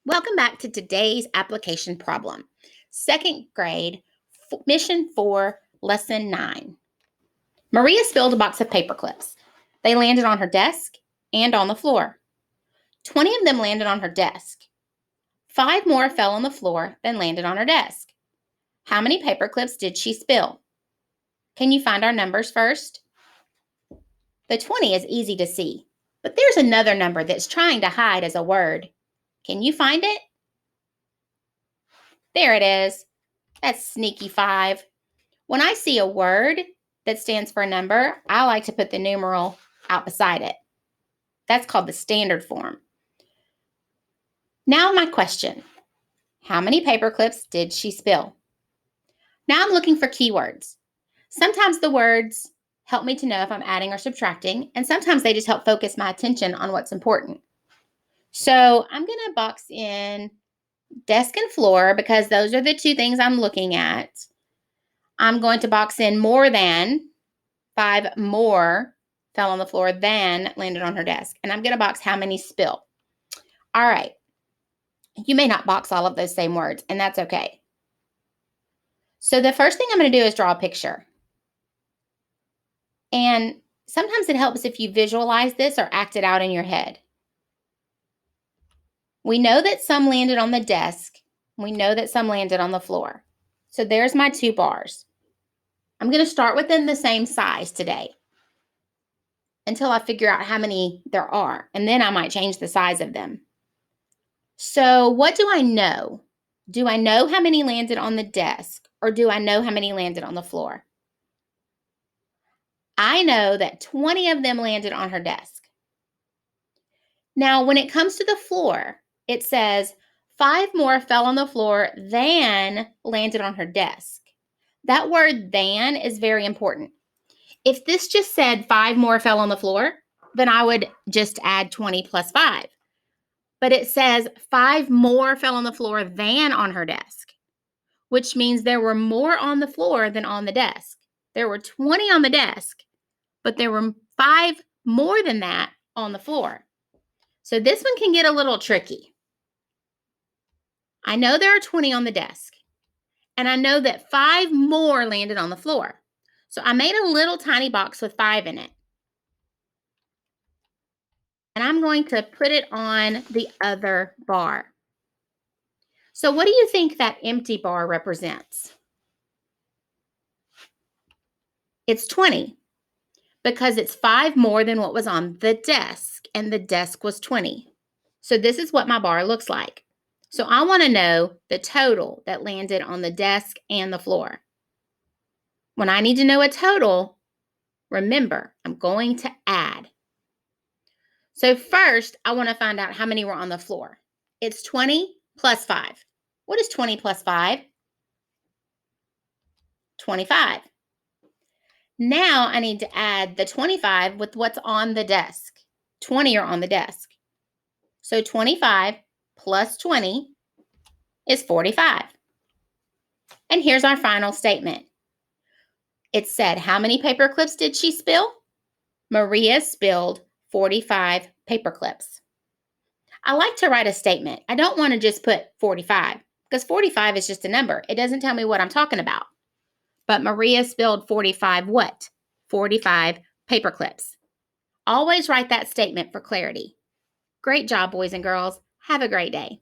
Welcome back to today's application problem. Second grade, mission 4, lesson 9. Maria spilled a box of paper clips. They landed on her desk and on the floor. 20 of them landed on her desk. 5 more fell on the floor than landed on her desk. How many paper clips did she spill? Can you find our numbers first? The 20 is easy to see, but there's another number that's trying to hide as a word. Can you find it? There it is. That's sneaky 5. When I see a word that stands for a number, I like to put the numeral out beside it. That's called the standard form. Now my question. How many paper clips did she spill? Now I'm looking for keywords. Sometimes the words help me to know if I'm adding or subtracting, and sometimes they just help focus my attention on what's important. So I'm going to box in desk and floor because those are the two things I'm looking at. I'm going to box in more than. 5 more fell on the floor than landed on her desk. And I'm going to box how many spill. All right. You may not box all of those same words, and that's okay. So the first thing I'm going to do is draw a picture. And sometimes it helps if you visualize this or act it out in your head. We know that some landed on the desk. We know that some landed on the floor. So there's my 2 bars. I'm going to start within the same size today until I figure out how many there are, and then I might change the size of them. So what do I know? Do I know how many landed on the desk, or do I know how many landed on the floor? I know that 20 of them landed on her desk. Now, when it comes to the floor, it says 5 more fell on the floor than landed on her desk. That word than is very important. If this just said 5 more fell on the floor, then I would just add 20 plus 5. But it says 5 more fell on the floor than on her desk, which means there were more on the floor than on the desk. There were 20 on the desk, but there were 5 more than that on the floor. So this one can get a little tricky. I know there are 20 on the desk, and I know that 5 more landed on the floor. So I made a little tiny box with 5 in it. And I'm going to put it on the other bar. So what do you think that empty bar represents? It's 20 because it's 5 more than what was on the desk, and the desk was 20. So this is what my bar looks like. So I want to know the total that landed on the desk and the floor. When I need to know a total, remember, I'm going to add. So first, I want to find out how many were on the floor. It's 20 plus 5. What is 20 plus 5? 25. Now I need to add the 25 with what's on the desk. 20 are on the desk. So 25 plus 20 is 45. And here's our final statement. It said, how many paper clips did she spill? Maria spilled 45 paper clips. I like to write a statement. I don't want to just put 45 because 45 is just a number. It doesn't tell me what I'm talking about. But Maria spilled 45 what? 45 paper clips. Always write that statement for clarity. Great job, boys and girls. Have a great day.